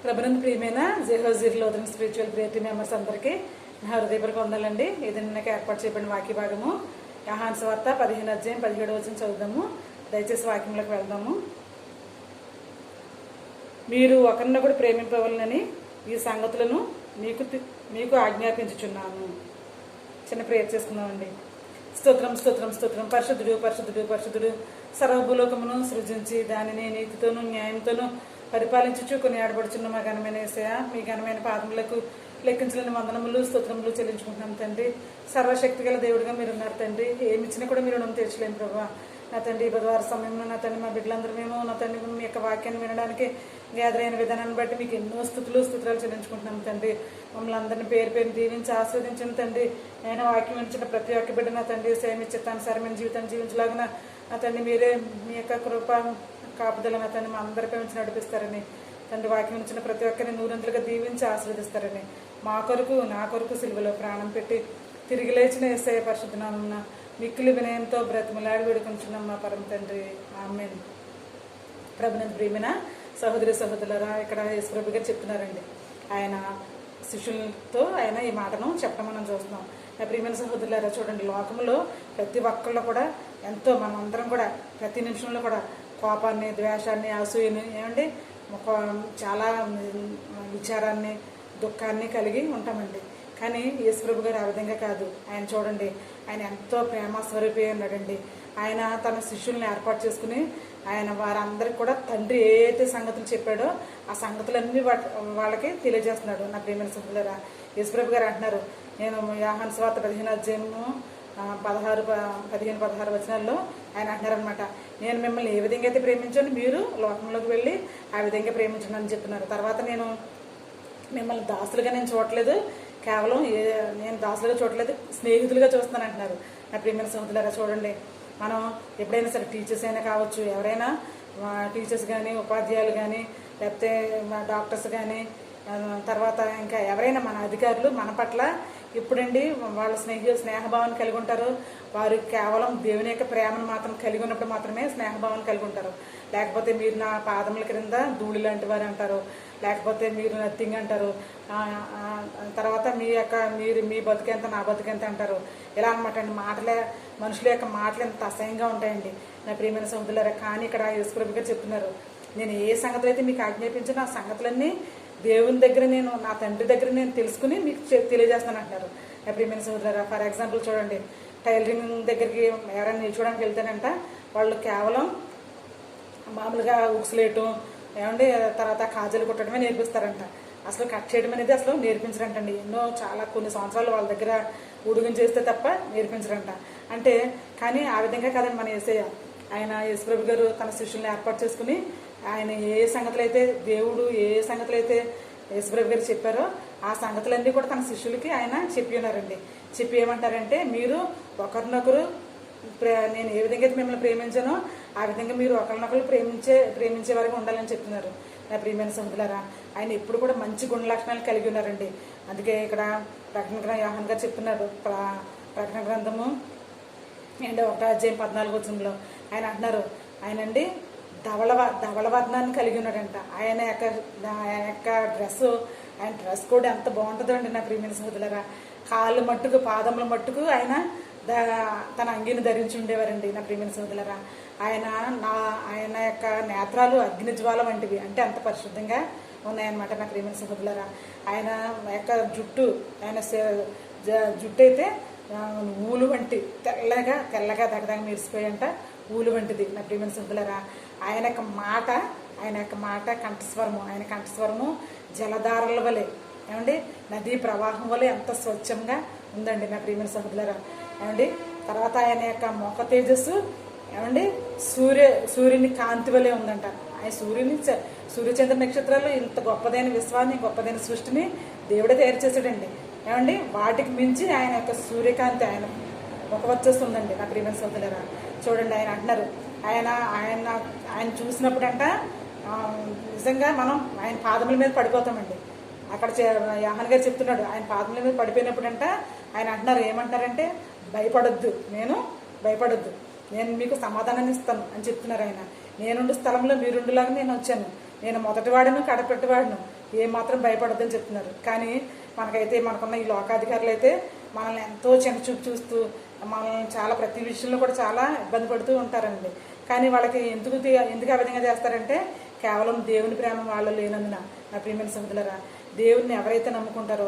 ప్రభునందు ప్రియమైన జెహోజీర్లో వదిలిన స్పిరిచువల్ ప్రియారిటీ మెంబర్స్ అందరికీ నా హృదయపూర్వక వందలండి. ఇది నిన్నకి ఏర్పాటు చేయబడిన వాక్య భాగము యోహాను సువార్త 15:17 చదువుదాము. దయచేసి వాక్యంలోకి వెళ్దాము. మీరు ఒకరినొకడు ప్రేమింపవలనని ఈ సంగతులను మీకు ఆజ్ఞాపించుచున్నాను. చిన్న ప్రేయర్ చేసుకుందామండి. స్తోత్రం స్తోత్రం స్తోత్రం. పరిశుద్ధుడు పరిశుద్ధుడు పరిశుద్ధుడు సర్వభూలోకమును సృజించి దానిని నీతితోనూ న్యాయంతోనూ పరిపాలించుచు కొన్ని ఆడబడుచున్న మా ఘనమైన యేసయ్య, మీ ఘనమైన పాదములకు లెక్కించలేని వందనములు స్తోత్రములు చెల్లించుకుంటున్నాం తండ్రి. సర్వశక్తి గల దేవుడిగా మీరు ఉన్నారు తండ్రి. ఏమి ఇచ్చినా కూడా మీరు రుణం తీర్చలేము ప్రభావ. నా తండ్రి బుధవారం సమయంలో నా తండ్రి మా బిడ్డలందరూ మేము నా తండ్రి మీ యొక్క వాక్యాన్ని వినడానికి గ్యాదర్ అయిన విధానాన్ని బట్టి మీకు ఎన్నో స్తోత్రాలు చెల్లించుకుంటున్నాం తండ్రి. మమ్మల్ని అందరినీ పేరు పేరు దీవించి ఆస్వాదించిన తండ్రి. నేను వాక్యం ఇచ్చిన ప్రతి ఒక్క బిడ్డ నా తండ్రి సేమి చిత్తానుసారమైన జీవితాన్ని జీవించలాగిన నా తండ్రి మీరే మీ యొక్క కృప కాపుదల నా తండ్రి మా అందరిపై ఉంచి నడిపిస్తారని తండ్రి వాక్యం ఇచ్చిన ప్రతి ఒక్కరిని నూరంతులుగా దీవించి ఆస్వాదిస్తారని మా కొరకు నా కొరకు సిలువలో ప్రాణం పెట్టి తిరిగి లేచిన యేసయ్య పరిశుద్ధ నామమున మిక్కిలి వినయంతో బ్రతిమలాడి వేడుకొంచున్నాం మా పరమ తండ్రి. ఆమేన్. ప్రభునందు ప్రియమైన సహోదరి సహోదరులారా, ఇక్కడ యేసుప్రభు గారు చెప్తున్నారండి. ఆయన శిష్యులతో ఆయన ఈ మాటను చెప్పడం మనం చూస్తున్నాం. నా ప్రియమైన సహోదరులారా, చూడండి, లోకంలో ప్రతి ఒక్కళ్ళు కూడా ఎంతో మనమందరం కూడా ప్రతి నిమిషంలో కూడా కోపాన్ని, ద్వేషాన్ని, అసూయని ఏమండి చాలా విచారాన్ని, దుఃఖాన్ని కలిగి ఉంటామండి. కానీ యేసుప్రభు గారు ఆ విధంగా కాదు. ఆయన చూడండి, ఆయన ఎంతో ప్రేమ స్వరూపి ఉన్నాడండి. ఆయన తన శిష్యుల్ని ఏర్పాటు చేసుకుని ఆయన వారందరికి కూడా తండ్రి ఏ అయితే సంగతులు చెప్పాడో ఆ సంగతులన్నీ వాళ్ళకి తెలియజేస్తున్నాడు. నా ప్రియమైన సహోదరులారా, యేసుప్రభు గారు అంటున్నారు, నేను యోహాను సువార్త 15:16 వచనాల్లో ఆయన అంటున్నారనమాట, నేను మిమ్మల్ని ఏ విధంగా అయితే ప్రేమించాను మీరు లోకంలోకి వెళ్ళి ఆ విధంగా ప్రేమించండి అని చెప్తున్నారు. తర్వాత నేను మిమ్మల్ని దాసులుగా నేను చూడలేదు, కేవలం నేను దాసులుగా చూడలేదు, స్నేహితులుగా చూస్తున్నాను అంటున్నారు. నా ప్రియమైన సహోదరులారా, చూడండి, మనం ఎప్పుడైనా సరే టీచర్స్ అయినా కావచ్చు, ఎవరైనా టీచర్స్ కానీ ఉపాధ్యాయులు కానీ లేకపోతే డాక్టర్స్ కానీ తర్వాత ఇంకా ఎవరైనా మన అధికారులు మన పట్ల ఇప్పుడండి వాళ్ళ స్నేహభావాన్ని కలిగి ఉంటారు. వారు కేవలం దేవుని యొక్క ప్రేమను మాత్రం కలిగి ఉన్నప్పుడు మాత్రమే స్నేహభావాన్ని కలిగి ఉంటారు. లేకపోతే మీరు నా పాదముల క్రింద ధూళి లాంటి వారు అంటారు, లేకపోతే మీరు నథింగ్ అంటారు, తర్వాత మీ బతుకెంత నా బతుకెంత అంటారు. ఇలా అనమాట అండి. మనుషుల యొక్క మాటలు ఎంత అసహ్యంగా ఉంటాయండి. నా ప్రియమైన సహోదరులారా, కానీ ఇక్కడ యేసుప్రభు గారు చెప్తున్నారు, నేను ఏ సంగతులు అయితే మీకు ఆజ్ఞాపించిన ఆ సంగతులన్నీ దేవుని దగ్గర నేను నా తండ్రి దగ్గర నేను తెలుసుకుని మీకు తెలియజేస్తాను అంటున్నారు. నా ప్రియమైన సహోదరులారా, ఫర్ ఎగ్జాంపుల్ చూడండి, టైలరింగ్ దగ్గరికి ఎవరైనా నిల్చోడానికి వెళ్తేనంట వాళ్ళు కేవలం మామూలుగా ఉక్సులేయటం ఏమండి తర్వాత కాజలు కుట్టడమే నేర్పిస్తారంట. అసలు కట్ చేయడం అనేది అసలు నేర్పించరంటండి. చాలా కొన్ని సంవత్సరాలు వాళ్ళ దగ్గర ఉడుగుని చేస్తే తప్ప నేర్పించరంట. అంటే కానీ ఆ విధంగా కాదండి మన యేసయ్య. ఆయన యేసుప్రభు గారు తన శిష్యుల్ని ఏర్పాటు చేసుకుని ఆయన ఏ సంగతులు అయితే దేవుడు ఏ సంగతులు అయితే యేసుప్రభు గారు చెప్పారో ఆ సంగతులన్నీ కూడా తన శిష్యులకి ఆయన చెప్పి ఉన్నారండి. చెప్పి ఏమంటారంటే, మీరు ఒకరినొకరు నేను ఏ విధంగా అయితే మిమ్మల్ని ప్రేమించానో ఆ విధంగా మీరు ఒకరినొకరు ప్రేమించే వరకు ఉండాలని చెప్తున్నారు. నా ప్రియమైన సహోదరులారా, ఆయన ఎప్పుడు కూడా మంచి గుణ లక్షణాలు కలిగి ఉన్నారండి. అందుకే ఇక్కడ ప్రకటన గ్రంథం యోహాను గారు చెప్తున్నారు, ప్రకటన గ్రంథము 1:14 ఆయన అంటున్నారు, ఆయనండి ధవళ వర్ణాన్ని కలిగి ఉన్నాడంట. ఆయన యొక్క డ్రెస్ కూడా ఎంత బాగుంటుందో అండి. నా ప్రియమైన సహోదరులారా, కాళ్ళు మట్టుకు పాదముల మట్టుకు ఆయన తన అంగీని ధరించి ఉండేవారండి. నా ప్రియమైన సహోదరులారా, ఆయన యొక్క నేత్రాలు అగ్నిజ్వాల వంటివి, అంటే అంత పరిశుద్ధంగా ఉన్నాయన్నమాట. నా ప్రియమైన సహోదరులారా, ఆయన యొక్క జుట్టు అయితే ఊలు వంటి తెల్లగా దగదగ మెరిసిపోయంట, ఊలు వంటిది. నా ప్రియమైన సహోదరులారా, ఆయన యొక్క మాట కంఠస్వరము, ఆయన కంఠస్వరము జలధారల వలె ఏమండి నదీ ప్రవాహం వలె ఎంత స్వచ్ఛంగా ఉందండి. నా ప్రియమైన సహోదరులారా, ఏమండి తర్వాత ఆయన యొక్క ముఖ తేజస్సు ఏమండి సూర్యుని కాంతి వలె ఉందంట. ఆయన సూర్యచంద్ర నక్షత్రాలు ఇంత గొప్పదైన విశ్వాన్ని, గొప్పదైన సృష్టిని దేవుడే తయారు చేశాడండి. ఏమండి వాటికి మించి ఆయన యొక్క సూర్యకాంతి ఆయన ముఖ వచ్చేస్తుందండి. నా ప్రియమైన సహోదరులారా, చూడండి, ఆయన అంటున్నారు, ఆయన చూసినప్పుడంట నిజంగా మనం ఆయన పాదముల మీద పడిపోతామండి. అక్కడ యోహాను గారు చెప్తున్నాడు, ఆయన పాదముల మీద పడిపోయినప్పుడంట ఆయన అంటున్నారు, ఏమంటున్నారంటే, భయపడొద్దు, నేను మీకు సమాధానాన్ని ఇస్తాను అని చెప్తున్నారు. ఆయన నేనుండు స్థలంలో మీరుండులాగా నేను వచ్చాను, నేను మొదటివాడును కడపెట్టివాడును ఏమాత్రం భయపడొద్దని చెప్తున్నారు. కానీ మనకైతే మనకున్న ఈ లోకాధికారులు అయితే మనల్ని ఎంతో చిన్న చూపు చూస్తూ మనల్ని చాలా ప్రతి విషయంలో కూడా చాలా ఇబ్బంది పడుతూ ఉంటారండి. కానీ వాళ్ళకి ఎందుకు ఆ విధంగా చేస్తారంటే కేవలం దేవుని ప్రేమ వాళ్ళు లేనందున. నా ప్రియమైన సహోదరులారా, దేవుడిని ఎవరైతే నమ్ముకుంటారో,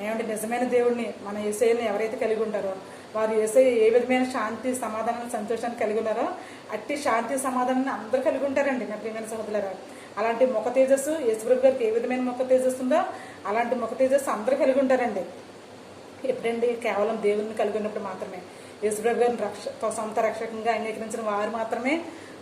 ఏమంటే నిజమైన దేవుడిని మన యేసయ్యని ఎవరైతే కలిగి ఉంటారో వారు యేసయ్య ఏ విధమైన శాంతి సమాధానాన్ని సంతోషాన్ని కలిగి ఉన్నారో అట్టి శాంతి సమాధానాన్ని అందరూ కలిగి ఉంటారండి. నా ప్రియమైన సహోదరులారా, అలాంటి ముఖ తేజస్సు యేసుప్రభు గారికి ఏ విధమైన ముఖ తేజస్సు ఉందో అలాంటి ముఖ తేజస్సు అందరూ కలిగి ఉంటారండి. ఎప్పుడండి? కేవలం దేవుడిని కలిగి ఉన్నప్పుడు మాత్రమే. యేసుప్రభు గారిని సొంత రక్షకంగా అంగీకరించిన వారు మాత్రమే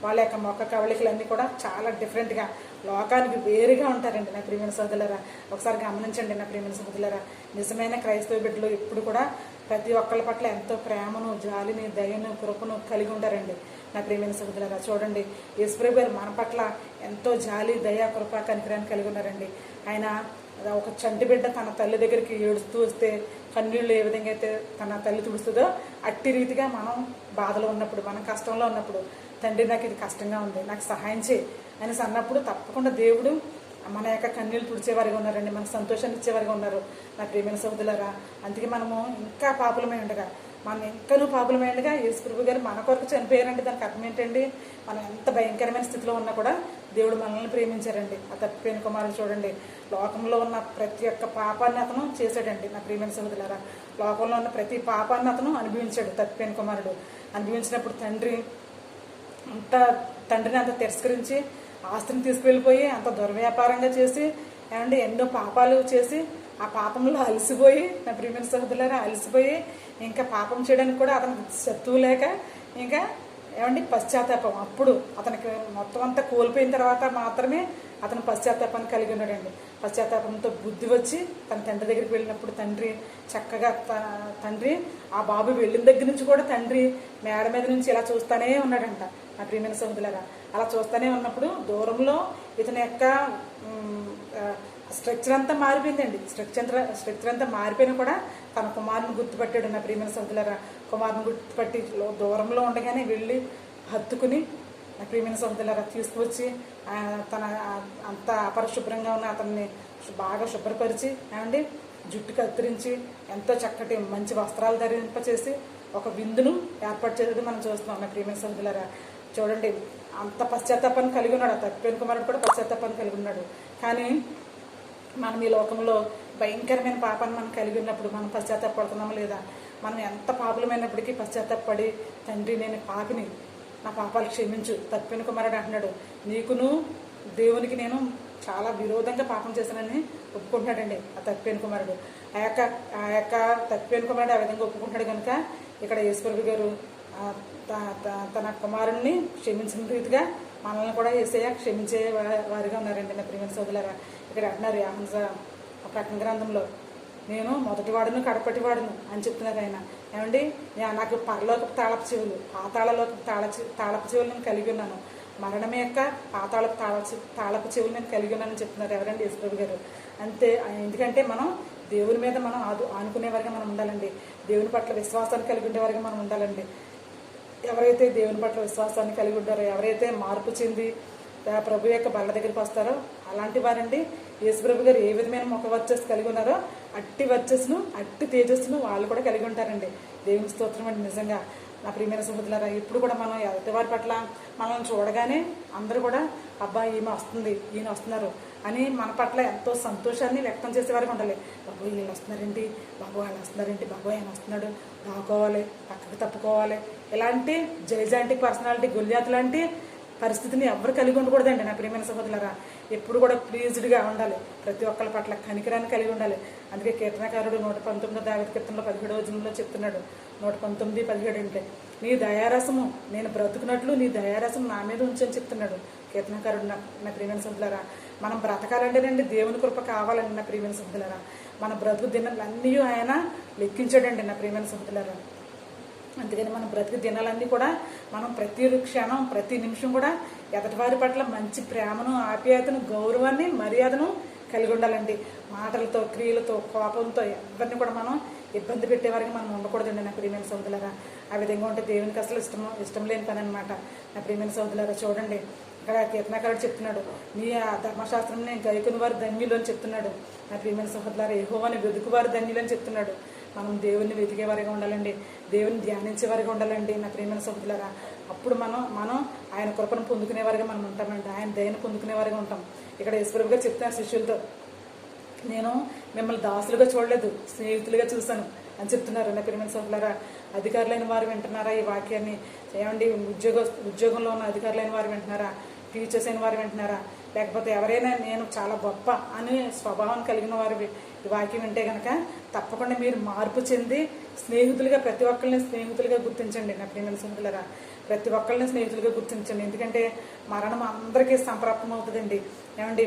వాళ్ళ యొక్క మొక్క కవళికలన్నీ కూడా చాలా డిఫరెంట్గా లోకానికి వేరుగా ఉంటారండి. నా ప్రియమైన సోదరులారా, ఒకసారి గమనించండి నా ప్రియమైన సోదరులారా. నిజమైన క్రైస్తవ బిడ్డలు ఎప్పుడు కూడా ప్రతి ఒక్కళ్ళ పట్ల ఎంతో ప్రేమను, జాలిని, దయను, కృపను కలిగి ఉంటారండి. నా ప్రియమైన సోదరులారా, చూడండి, యేసుప్రభు గారు మన పట్ల ఎంతో జాలి, దయ, కృప, కనికరాన్ని కలిగి ఉన్నారండి. ఆయన ఒక చంటి బిడ్డ తన తల్లి దగ్గరికి ఏడుస్తూ వస్తే కన్నీళ్ళు ఏ విధంగా అయితే తన తల్లి తుడుస్తుందో అట్టి రీతిగా మనం బాధలో ఉన్నప్పుడు, మనం కష్టంలో ఉన్నప్పుడు, తండ్రి నాకు ఇది కష్టంగా ఉంది, నాకు సహాయం చేయి అనేసి అన్నప్పుడు తప్పకుండా దేవుడు మన యొక్క కన్నీళ్ళు తుడిచేవారిగా ఉన్నారండి, మనకు సంతోషాన్ని ఇచ్చేవారిగా ఉన్నారు. నా ప్రియమైన సోదరులారా, అందుకే మనము ఇంకా పాపులమై ఉండగా, మనం ఇంకనూ పాపులమై ఉండగా యేసుప్రభు గారు మన కొరకు చనిపోయారండి. దానికి అర్థం ఏంటండి? మనం ఎంత భయంకరమైన స్థితిలో ఉన్నా కూడా దేవుడు మనల్ని ప్రేమించారండి. ఆ తప్పిపోయిన కుమారుడు చూడండి, లోకంలో ఉన్న ప్రతి ఒక్క పాపాన్ని అతను చేశాడండి. నా ప్రియమైన సోదరులారా, లోకంలో ఉన్న ప్రతి పాపాన్ని అతను అనుభవించాడు. తప్పిపోయిన కుమారుడు అనుభవించినప్పుడు తండ్రిని అంత తిరస్కరించి ఆస్తిని తీసుకువెళ్ళిపోయి అంత దుర్వ్యాపారంగా చేసి ఏమంటే ఎన్నో పాపాలు చేసి ఆ పాపంలో అలసిపోయి, నా ప్రియమైన సహోదరులారా, అలసిపోయి ఇంకా పాపం చేయడానికి కూడా అతనికి శత్రువు లేక ఇంకా ఏమండి పశ్చాత్తాపం, అప్పుడు అతనికి మొత్తం అంతా కోల్పోయిన తర్వాత మాత్రమే అతను పశ్చాత్తాపాన్ని కలిగి ఉన్నాడండి. పశ్చాత్తాపంతో బుద్ధి వచ్చి తన తండ్రి దగ్గరికి వెళ్ళినప్పుడు తండ్రి చక్కగా తండ్రి ఆ బాబు వెళ్ళిన దగ్గర నుంచి కూడా తండ్రి మేడ మీద నుంచి ఇలా చూస్తానే ఉన్నాడంట. నా ప్రియమైన సహోదరులారా, అలా చూస్తూనే ఉన్నప్పుడు దూరంలో ఇతని యొక్క స్ట్రక్చర్ అంతా మారిపోయిందండి. స్ట్రక్చర్ అంతా మారిపోయినా కూడా తన కుమారుని గుర్తుపట్టాడు. నా ప్రియమైన సహోదరులారా, కుమారుని గుర్తుపట్టి దూరంలో ఉండగానే వెళ్ళి హత్తుకుని నా ప్రియమైన సహోదరులారా తీసుకువచ్చి తన అంత అపరిశుభ్రంగా ఉన్న అతన్ని బాగా శుభ్రపరిచి ఏమండి జుట్టు కత్తిరించి ఎంతో చక్కటి మంచి వస్త్రాలు ధరింపచేసి ఒక విందును ఏర్పాటు చేసేది మనం చూస్తున్నాం. నా ప్రియమైన సహోదరులారా, చూడండి, అంత పశ్చాత్తాపాన్ని కలిగి ఉన్నాడు. ఆ తప్పిపోయిన కుమారుడు కూడా పశ్చాత్తాపాన్ని కలిగి ఉన్నాడు. కానీ మనం ఈ లోకంలో భయంకరమైన పాపాన్ని మనం కలిగి ఉన్నప్పుడు మనం పశ్చాత్తాపడుతున్నామా లేదా? మనం ఎంత పాపులమైనప్పటికీ పశ్చాత్తాపడి తండ్రి నేను పాపిని, నా పాపాలు క్షమించు. తప్పిపోయిన కుమారుడు అంటున్నాడు, నీకును దేవునికి నేను చాలా విరోధంగా పాపం చేశానని ఒప్పుకుంటున్నాడండి ఆ తప్పిపోయిన కుమారుడు. ఆ యొక్క తప్పిపోయిన కుమారుడు ఆ విధంగా ఒప్పుకుంటాడు కనుక ఇక్కడ యేసుప్రభు గారు తన కుమారుణ్ణి క్షమించిన రీతిగా మనల్ని కూడా యేసయ్య క్షమించే వారిగా ఉన్నారండి. నా ప్రియమైన సోదరులారా, ఇక్కడ అంటున్నారు ప్రకటన గ్రంథంలో, నేను మొదటివాడును కడపటివాడును అని చెప్తున్నారు ఆయన. ఏమండి, నాకు పరలోకపు తాళపు చెవులు, పాతాళలోకి తాళపు చెవులు నేను కలిగి ఉన్నాను, మరణం యొక్క పాతాళపు తాళపు చెవులు నేను కలిగి ఉన్నానని చెప్తున్నారు ఎవరండి? యేసుప్రభు గారు. అంతే, ఎందుకంటే మనం దేవుని మీద మనం ఆనుకునేవారిగా మనం ఉండాలండి. దేవుని పట్ల విశ్వాసాన్ని కలిగి ఉండేవారిగా మనం ఉండాలండి. ఎవరైతే దేవుని పట్ల విశ్వాసాన్ని కలిగి ఉంటారో, ఎవరైతే మార్పు చెంది ప్రభు యొక్క బల్ల దగ్గరికి వస్తారో అలాంటి వారండి యేసుప్రభు గారు ఏ విధమైన ముఖ వర్చస్సు కలిగి ఉన్నారో అట్టి వర్చస్సును, అట్టి తేజస్సును వాళ్ళు కూడా కలిగి ఉంటారండి. దేవుని స్తోత్రం అండి. నిజంగా నా ప్రియమైన సహోదరులారా, ఇప్పుడు కూడా మనం ఎదుటివారి పట్ల మనల్ని చూడగానే అందరూ కూడా అబ్బా ఈమె వస్తుంది, ఈయన వస్తున్నారు అని మన పట్ల ఎంతో సంతోషాన్ని వ్యక్తం చేసేవారికి ఉండాలి. బాబు వీళ్ళు వస్తున్నారేంటి, బాబు వాళ్ళు వస్తున్నారేంటి, బాబు ఆయన వస్తున్నాడు, రాకోవాలి, పక్కకు తప్పుకోవాలి, ఇలాంటి జైజాంటిక్ పర్సనాలిటీ, గొల్లియాత్ లాంటి పరిస్థితిని ఎవరు కలిగి ఉండకూడదండి. నా ప్రియమైన సహోదరులారా, ఎప్పుడు కూడా ప్లీజ్డ్గా ఉండాలి, ప్రతి ఒక్కరి పట్ల కనికరాన్ని కలిగి ఉండాలి. అందుకే కీర్తనకారుడు 119 దావీదు కీర్తనలో 17వ వచనంలో చెప్తున్నాడు, 119:17 అంటే, నీ దయారసము నేను బ్రతుకున్నట్లు నీ దయారసం నా మీద ఉంచని చెప్తున్నాడు కీర్తనకారుడు. నా ప్రియమైన సహోదరులారా, మనం బ్రతకాలంటేనండి దేవుని కృప కావాలండి. నా ప్రియమైన సహోదరులారా, మన బ్రతుకు దినాలన్నీ ఆయన లెక్కించాడండి. నా ప్రియమైన సహోదరులారా, అందుకని మనం బ్రతికి దినాలన్నీ కూడా మనం ప్రతి క్షణం, ప్రతి నిమిషం కూడా ఎదటివారి పట్ల మంచి ప్రేమను, ఆప్యాయతను, గౌరవాన్ని, మర్యాదను కలిగి ఉండాలండి. మాటలతో, క్రియలతో, కోపంతో ఎవరిని కూడా మనం ఇబ్బంది పెట్టేవారికి మనం ఉండకూడదండి. నా ప్రియమైన సహోదరులారా, ఆ విధంగా ఉంటే దేవునికి అసలు ఇష్టం లేని పని అనమాట. నా ప్రియమైన సహోదరులారా, చూడండి, ఇక్కడ కీర్తనకారుడు చెప్తున్నాడు, నీ ఆ ధర్మశాస్త్రం నేను గైకుని వారు ధన్యులు అని చెప్తున్నాడు. నా ప్రియమైన సహోదరులారా, యెహోవాని వెతుకువారు ధన్యులు అని చెప్తున్నాడు. మనం దేవుణ్ణి వెతికేవారిగా ఉండాలండి, దేవుని ధ్యానించేవారిగా ఉండాలండి నా ప్రియమైన సహోదరులారా. అప్పుడు మనం ఆయన కృపను పొందుకునేవారిగా మనం ఉంటామండి, ఆయన దయను పొందుకునేవారిగా ఉంటాం. ఇక్కడ యేసుప్రభు గారు చెప్తున్నారు శిష్యులతో, నేను మిమ్మల్ని దాసులుగా చూడలేదు, స్నేహితులుగా చూశాను అని చెప్తున్నారు నా ప్రియమైన సహోదరులారా. అధికారులైన వారు వింటున్నారా ఈ వాక్యాన్ని? ఏమండి, ఉద్యోగంలో ఉన్న అధికారులైన వారు వింటున్నారా? టీచర్స్ అయిన వారు వింటున్నారా? లేకపోతే ఎవరైనా నేను చాలా గొప్ప అనే స్వభావం కలిగిన వారు ఈ వాక్యం వింటే కనుక తప్పకుండా మీరు మార్పు చెంది స్నేహితులుగా, ప్రతి ఒక్కరిని స్నేహితులుగా గుర్తించండి నా ప్రియమైన సహోదరులారా. ప్రతి ఒక్కరిని స్నేహితులుగా గుర్తించండి. ఎందుకంటే మరణం అందరికీ సంప్రాప్తం అవుతుందండి. ఏమండి,